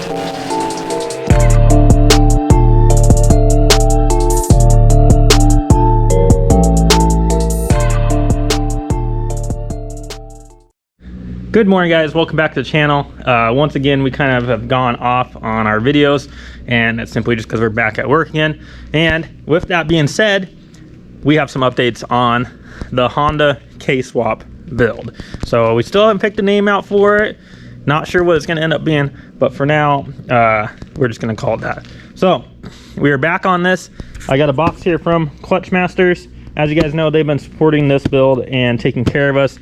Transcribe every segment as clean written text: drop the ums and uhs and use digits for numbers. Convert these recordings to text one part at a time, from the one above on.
Good morning, guys. Welcome back to the channel. Once again, we kind of have gone off on our videos, and it's simply just because we're back at work again. And with that being said, we have some updates on the Honda K-Swap build. So we still haven't picked a name out for it. Not sure what it's going to end up being, but for now, we're just going to call it that. So we are back on this. I got a box here from Clutch Masters. As you guys know, they've been supporting this build and taking care of us.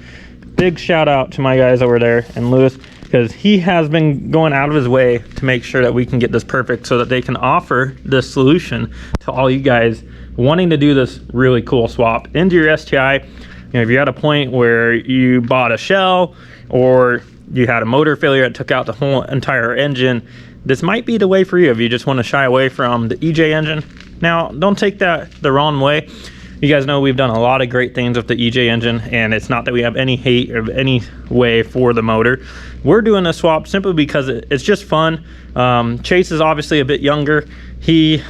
Big shout out to my guys over there and Lewis, because he has been going out of his way to make sure that we can get this perfect so that they can offer this solution to all you guys wanting to do this really cool swap into your STI. You know, if you're at a point where you bought a shell or you had a motor failure that took out the whole entire engine, this might be the way for you if you just want to shy away from the EJ engine. Now, don't take that the wrong way. You guys know we've done a lot of great things with the EJ engine, and it's not that we have any hate or any way for the motor. We're doing a swap simply because it's just fun. Chase is obviously a bit younger. He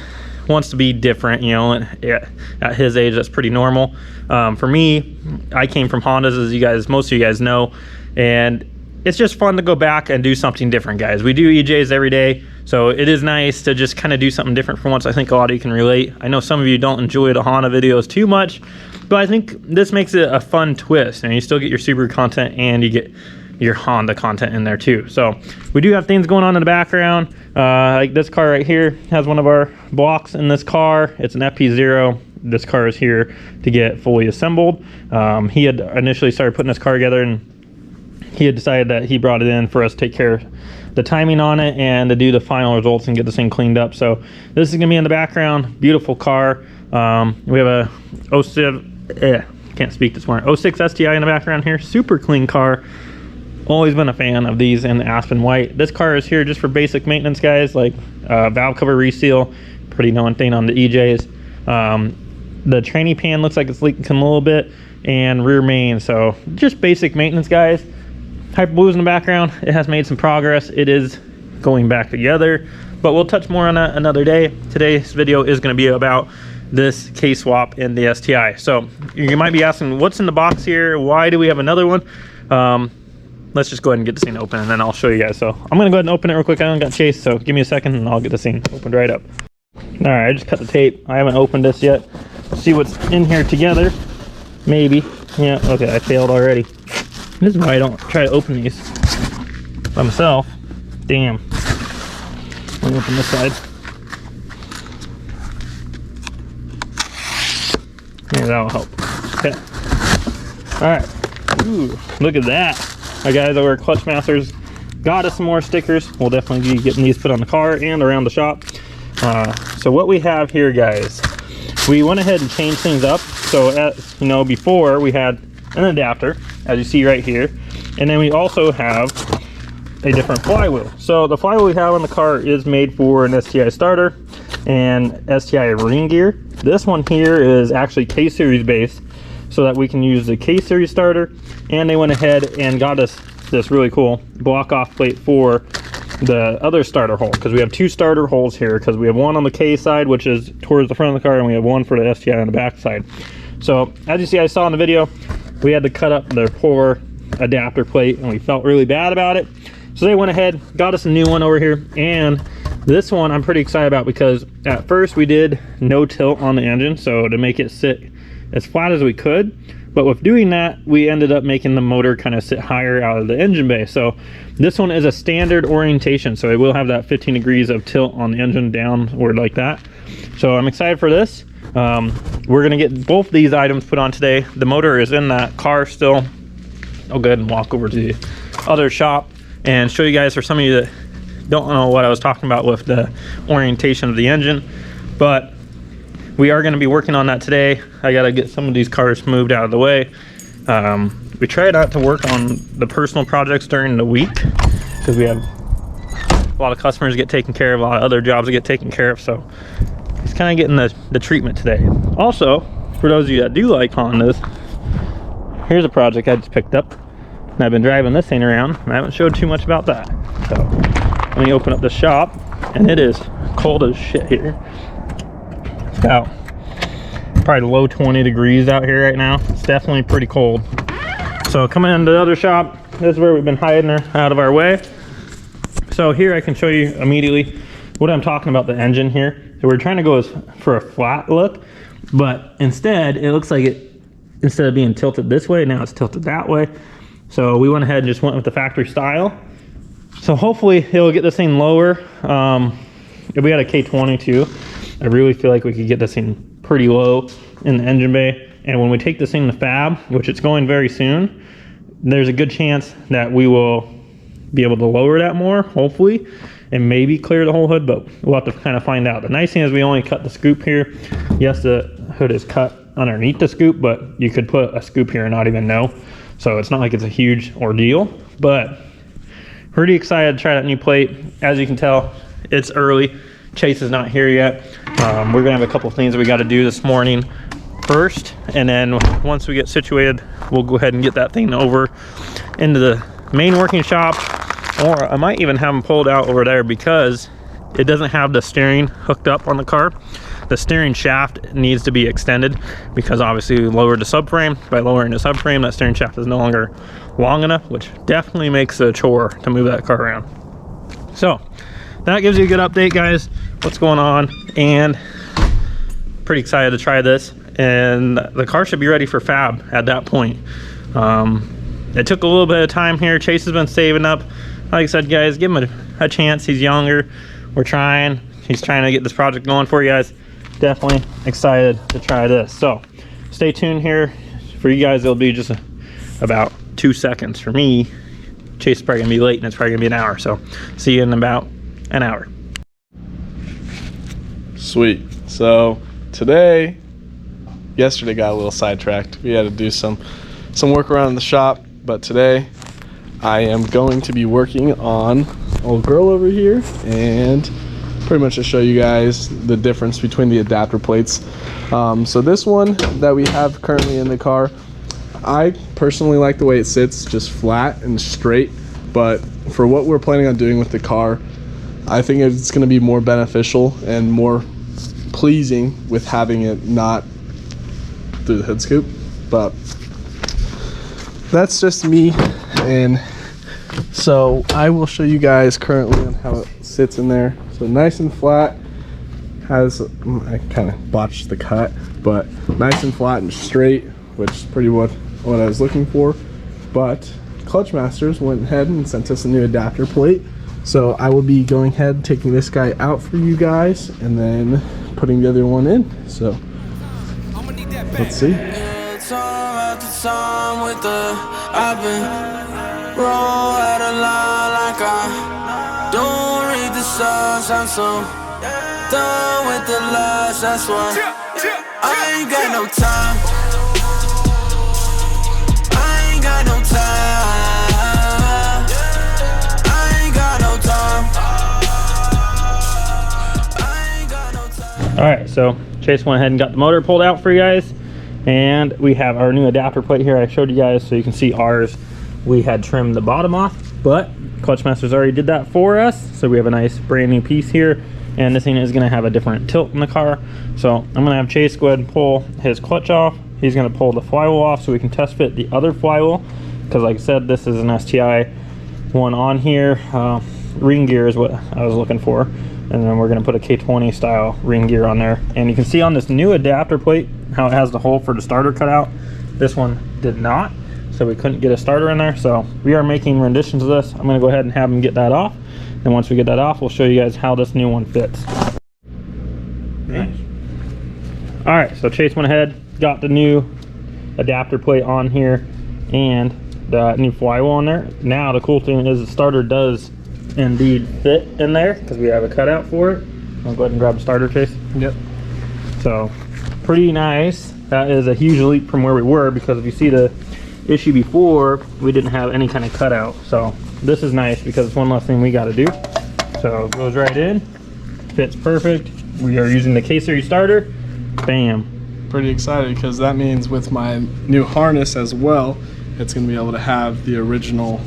wants to be different, you know, at his age, that's pretty normal. For me, I came from Hondas, as most of you guys know, and it's just fun to go back and do something different, guys. We do EJs every day, so it is nice to just kind of do something different for once. I think a lot of you can relate. I know some of you don't enjoy the Honda videos too much, but I think this makes it a fun twist, and you still get your Subaru content and you get your Honda content in there too. So we do have things going on in the background. Like this car right here has one of our blocks in this car. It's an FP0. This car is here to get fully assembled. He had initially started putting this car together, and he had decided that he brought it in for us to take care of the timing on it and to do the final results and get this thing cleaned up. So this is gonna be in the background. Beautiful car. We have a 06 STI in the background here. Super clean car. Always been a fan of these in Aspen White. This car is here just for basic maintenance, guys, like valve cover reseal, pretty known thing on the EJs. The tranny pan looks like it's leaking a little bit, and rear main. So just basic maintenance, guys. Hyper Blues in the background. It has made some progress. It is going back together, but we'll touch more on that another day. Today's video is going to be about this K-Swap in the STI. So you might be asking, what's in the box here? Why do we have another one? Let's just go ahead and get this thing open, and then I'll show you guys. So I'm going to go ahead and open it real quick. I don't got Chase, so give me a second and I'll get the thing opened right up. All right, I just cut the tape. I haven't opened this yet. Let's see what's in here together. Maybe. Yeah, okay, I failed already. This is why I don't try to open these by myself. Damn. Let me open this side. Yeah, that'll help. Okay. Alright. Ooh, look at that. Our guys over at Clutch Masters got us some more stickers. We'll definitely be getting these put on the car and around the shop. So what we have here, guys, we went ahead and changed things up. So as you know, before we had an adapter, as you see right here, and then we also have a different flywheel. So the flywheel we have on the car is made for an STI starter and STI ring gear. This one here is actually K-Series based, so that we can use the K-Series starter, and they went ahead and got us this really cool block off plate for the other starter hole, because we have two starter holes here, because we have one on the K side, which is towards the front of the car, and we have one for the STI on the back side. So as you see, I saw in the video, we had to cut up the poor adapter plate, and we felt really bad about it. So they went ahead, got us a new one over here, and this one I'm pretty excited about, because at first we did no tilt on the engine, so to make it sit as flat as we could. But with doing that, we ended up making the motor kind of sit higher out of the engine bay. So this one is a standard orientation, so it will have that 15 degrees of tilt on the engine downward like that. So I'm excited for this. We're gonna get both these items put on today. The motor is in that car still. I'll go ahead and walk over to the other shop and show you guys, for some of you that don't know what I was talking about with the orientation of the engine, but we are going to be working on that today. I got to get some of these cars moved out of the way. We try not to work on the personal projects during the week, because we have a lot of customers get taken care of, a lot of other jobs that get taken care of, so it's kind of getting the treatment today. Also, for those of you that do like Hondas, here's a project I just picked up, and I've been driving this thing around, and I haven't showed too much about that. So let me open up the shop, and it is cold as shit here. It's about probably low 20 degrees out here right now. It's definitely pretty cold. So coming into the other shop, this is where we've been hiding her out of our way. So here I can show you immediately what I'm talking about, the engine here. So we're trying to go for a flat look, but instead it looks like instead of being tilted this way, now it's tilted that way. So we went ahead and just went with the factory style. So hopefully it'll get this thing lower. If we had a K22, I really feel like we could get this thing pretty low in the engine bay. And when we take this thing to Fab, which it's going very soon, there's a good chance that we will be able to lower that more, hopefully, and maybe clear the whole hood, but we'll have to kind of find out. The nice thing is we only cut the scoop here. Yes, the hood is cut underneath the scoop, but you could put a scoop here and not even know. So it's not like it's a huge ordeal, but pretty excited to try that new plate. As you can tell, it's early. Chase is not here yet. We're gonna have a couple things that we gotta do this morning first, and then once we get situated, we'll go ahead and get that thing over into the main working shop, or I might even have them pulled out over there because it doesn't have the steering hooked up on the car. The steering shaft needs to be extended because obviously we lowered the subframe. By lowering the subframe, that steering shaft is no longer long enough, which definitely makes it a chore to move that car around. So that gives you a good update, guys, what's going on, and pretty excited to try this. And the car should be ready for Fab at that point. It took a little bit of time here. Chase has been saving up. Like I said, guys, give him a chance. He's younger. We're trying. He's trying to get this project going for you guys. Definitely excited to try this. So stay tuned here. For you guys, it'll be just about 2 seconds. For me, Chase is probably gonna be late, and it's probably gonna be an hour. So see you in about an hour. Sweet. So yesterday got a little sidetracked. We had to do some work around the shop, but today I am going to be working on old girl over here, and pretty much to show you guys the difference between the adapter plates. So this one that we have currently in the car, I personally like the way it sits, just flat and straight, but for what we're planning on doing with the car, I think it's going to be more beneficial and more pleasing with having it not through the hood scoop. But that's just me, and so I will show you guys currently on how it sits in there. So nice and flat, has, I kind of botched the cut, but nice and flat and straight, which is pretty what I was looking for. But Clutch Masters went ahead and sent us a new adapter plate, so I will be going ahead taking this guy out for you guys and then putting the other one in. So let's see. I've been roll out a line like I don't read the signs. I'm so done with the lies, that's why I ain't got no time. I ain't got no time. I ain't got no time. I ain't got no time. All right, so Chase went ahead and got the motor pulled out for you guys, and we have our new adapter plate here. I showed you guys so you can see ours. We had trimmed the bottom off, but Clutch Masters already did that for us, so we have a nice brand new piece here, and this thing is going to have a different tilt in the car. So I'm going to have Chase go ahead and pull his clutch off. He's going to pull the flywheel off so we can test fit the other flywheel, because like I said, this is an STI one on here. Ring gear is what I was looking for, and then we're going to put a K20 style ring gear on there. And you can see on this new adapter plate how it has the hole for the starter cut out. This one did not, so we couldn't get a starter in there. So we are making renditions of this. I'm going to go ahead and have them get that off, and once we get that off, we'll show you guys how this new one fits. Nice. All right, so Chase went ahead, got the new adapter plate on here and the new flywheel on there. Now the cool thing is the starter does indeed fit in there because we have a cutout for it. I'll go ahead and grab the starter, Chase. Yep. So pretty nice. That is a huge leap from where we were, because if you see the issue before, we didn't have any kind of cutout. So this is nice because it's one less thing we got to do. So it goes right in, fits perfect. We are using the K-Series starter. Bam. Pretty excited because that means with my new harness as well, it's going to be able to have the original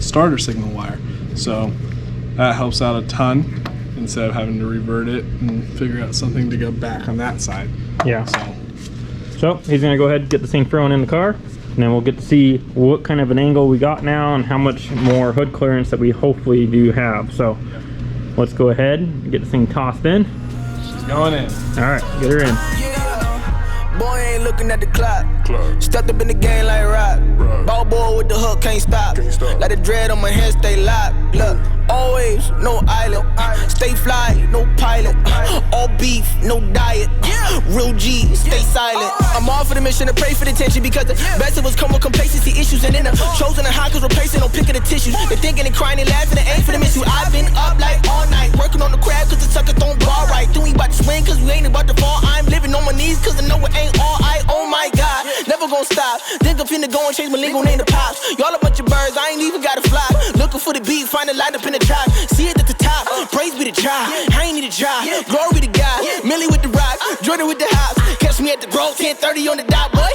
starter signal wire. So that helps out a ton instead of having to revert it and figure out something to go back on that side. Yeah. So he's gonna go ahead and get this thing thrown in the car, and then we'll get to see what kind of an angle we got now and how much more hood clearance that we hopefully do have. So let's go ahead and get this thing tossed in. She's going in. All right, get her in. Boy ain't looking at the clock. Stepped up in the game like rock. Ball boy with the hook, can't stop. Like the dread on my head, stay locked. Look, always no island. Stay fly, no pilot. All beef, no diet. Real G, stay silent. I'm all for the mission to pray for the tension because the best of us come with complacency issues. And then the chosen the high cause replacing, no picking the tissues. They're thinking and crying and laughing and ain't for the miss you. I've been up like all night, working on the crab cause the sucker don't ball right. Doing about to swing cause we ain't about to fall. I'm living on my knees cause I know it ain't all I. Oh my God, never gonna stop. Think I'm finna go and change my legal name to Pops. Y'all a bunch of birds, I ain't even gotta fly. Looking for the beat, find a light up in the top. See it at the top, praise be the try. I ain't need to try, glory to God. Millie with the rock, Jordan with the house. Catch me at the Grove, 10:30 on the dot, boy.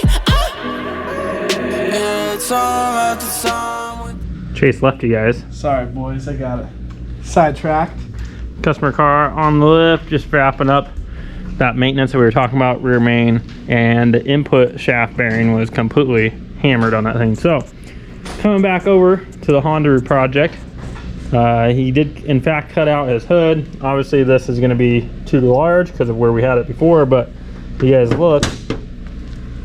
Chase left you guys. Sorry, boys, I got it sidetracked. Customer car on the lift, just wrapping up that maintenance that we were talking about, rear main, and the input shaft bearing was completely hammered on that thing. So coming back over to the Honda project, he did in fact cut out his hood. Obviously this is going to be too large because of where we had it before, but if you guys look,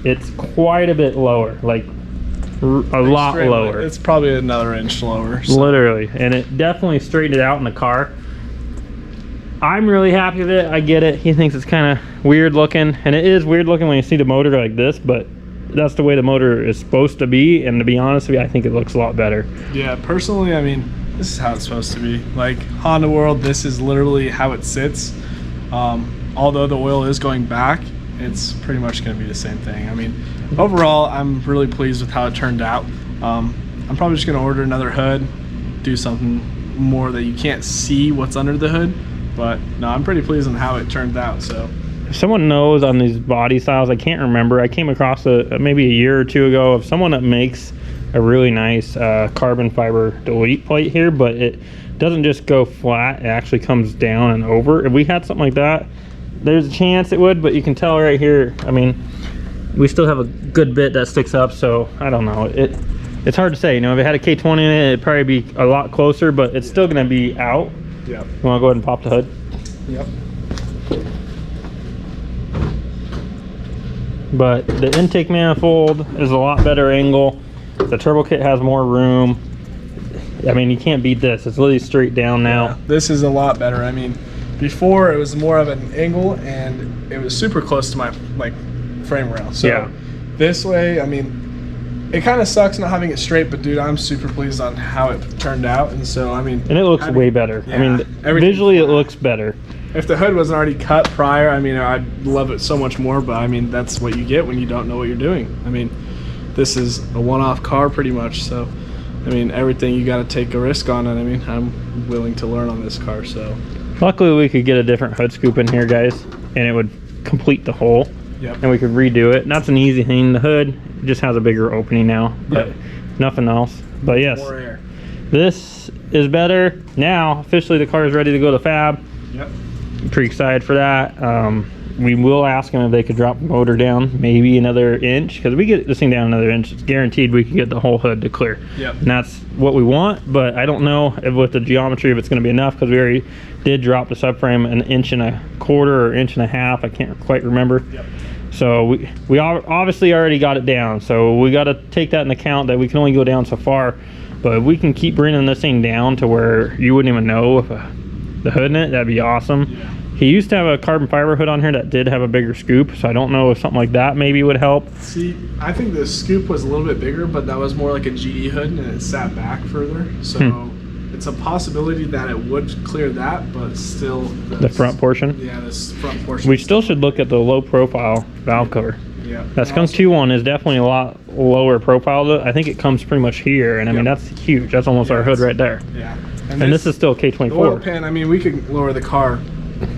it's quite a bit lower, like a lot lower. It's probably another inch lower. So. Literally, and it definitely straightened it out in the car. I'm really happy with it. I get it. He thinks it's kind of weird looking, and it is weird looking when you see the motor like this, but that's the way the motor is supposed to be, and to be honest with you, I think it looks a lot better. Yeah, personally, I mean, this is how it's supposed to be. Like Honda World, this is literally how it sits. Although the oil is going back, it's pretty much going to be the same thing. I mean, overall, I'm really pleased with how it turned out. I'm probably just going to order another hood, do something more that you can't see what's under the hood. But no, I'm pretty pleased on how it turned out. So if someone knows on these body styles, I can't remember, I came across maybe a year or two ago of someone that makes a really nice carbon fiber delete plate here, but it doesn't just go flat, it actually comes down and over. If we had something like that, there's a chance it would, but you can tell right here, I mean, we still have a good bit that sticks up, so I don't know. It's hard to say, you know, if it had a K20 in it, it'd probably be a lot closer, but it's still gonna be out. Yep. You want to go ahead and pop the hood? Yep. But the intake manifold is a lot better angle. The turbo kit has more room. I mean, you can't beat this. It's literally straight down now. Yeah, this is a lot better. I mean, before it was more of an angle and it was super close to my frame rail. So yeah. This way, I mean, it kind of sucks not having it straight, but dude, I'm super pleased on how it turned out. And so, I mean, and it looks way better. Yeah, I mean, visually it looks better. If the hood wasn't already cut prior, I mean, I'd love it so much more, but I mean, that's what you get when you don't know what you're doing. I mean, this is a one-off car pretty much. So, I mean, everything you got to take a risk on. And I mean, I'm willing to learn on this car. So luckily we could get a different hood scoop in here, guys, and it would complete the hole. Yep. And we could redo it. And that's an easy thing. The hood just has a bigger opening now, but nothing else. But yes, more air. This is better. Now, officially the car is ready to go to Fab. Yep. I'm pretty excited for that. We will ask them if they could drop the motor down maybe another inch, because if we get this thing down another inch, it's guaranteed we can get the whole hood to clear. Yep. And that's what we want, but I don't know if with the geometry if it's going to be enough, because we already did drop the subframe an 1.25 inches or 1.5 inches. I can't quite remember. Yep. So we obviously already got it down, so we got to take that into account that we can only go down so far. But if we can keep bringing this thing down to where you wouldn't even know if the hood in it, that'd be awesome. Yeah. He used to have a carbon fiber hood on here that did have a bigger scoop, so I don't know if something like that maybe would help. See, I think the scoop was a little bit bigger, but that was more like a GD hood and it sat back further. So it's a possibility that it would clear that, but still The front portion? Yeah, this front portion. We still should look at the low profile valve cover. Yeah. That Skunk 2.1 is definitely a lot lower profile. I think it comes pretty much here, and I mean, that's huge. That's almost our hood right there. Yeah. And this is still K24. The oil pan, I mean, we could lower the car.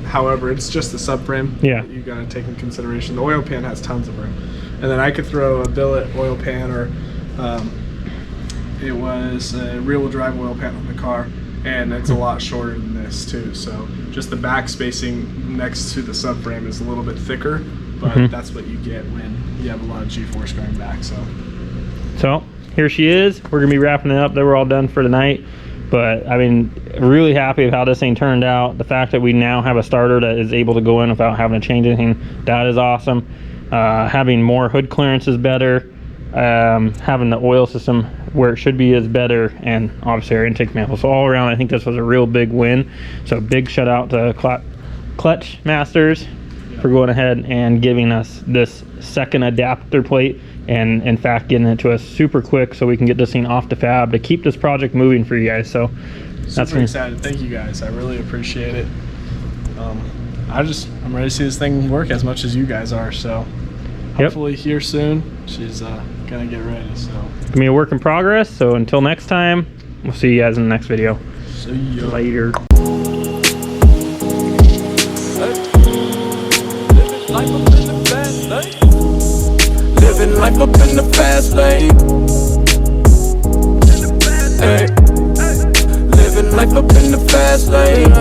However, it's just the subframe. Yeah. You got to take in consideration. The oil pan has tons of room. And then I could throw a billet oil pan, or it was a rear-wheel drive oil pan on the car. and it's a lot shorter than this too. So just the back spacing next to the subframe is a little bit thicker, but that's what you get when you have a lot of G-force going back. So here she is. We're gonna be wrapping it up. Then we're all done for tonight. But I mean, really happy with how this thing turned out. The fact that we now have a starter that is able to go in without having to change anything, that is awesome. Having more hood clearance is better. Having the oil system where it should be is better, and obviously our intake manifold. So all around, I think this was a real big win. So big shout out to Clutch Masters for going ahead and giving us this second adapter plate, and in fact getting it to us super quick so we can get this thing off the fab to keep this project moving for you guys. So that's super excited. Thank you guys. I really appreciate it. I'm ready to see this thing work as much as you guys are. So hopefully here soon. She's gonna get ready. So it's gonna be a work in progress. So until next time, we'll see you guys in the next video. See ya later. Living life up in the fast lane. Hey. Living life up in the fast lane.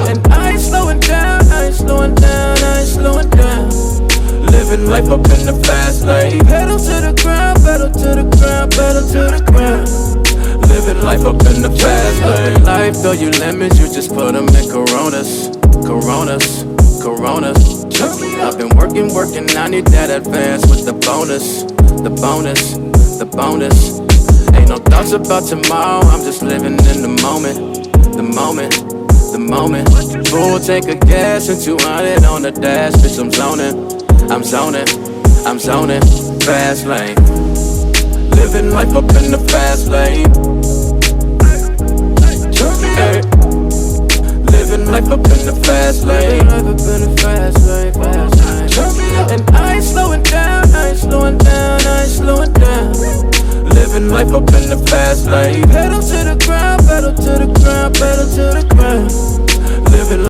And I ain't slowing down, I ain't slowing down, I ain't slowing down. Living life up in the fast lane. Pedal to the ground, pedal to the ground, pedal to the ground. Living life up in the fast lane. Life, though you lemons, you just put them in Coronas, Coronas, Coronas. I've been working, I need that advance with the bonus, the bonus, the bonus. Ain't no thoughts about tomorrow, I'm just living in the moment, the moment, the moment. Full tank of gas and 200 on the dash, bitch, I'm zoning, I'm zoning, I'm zoning. Fast lane, living life up in the fast lane. Hey. Living life up in the fast lane. Life up in the fast lane, fast lane. And I ain't slowing down, I ain't slowing down, I ain't slowing down. Living life up in the fast lane. Pedal to the ground, pedal to the ground, pedal to the ground. Living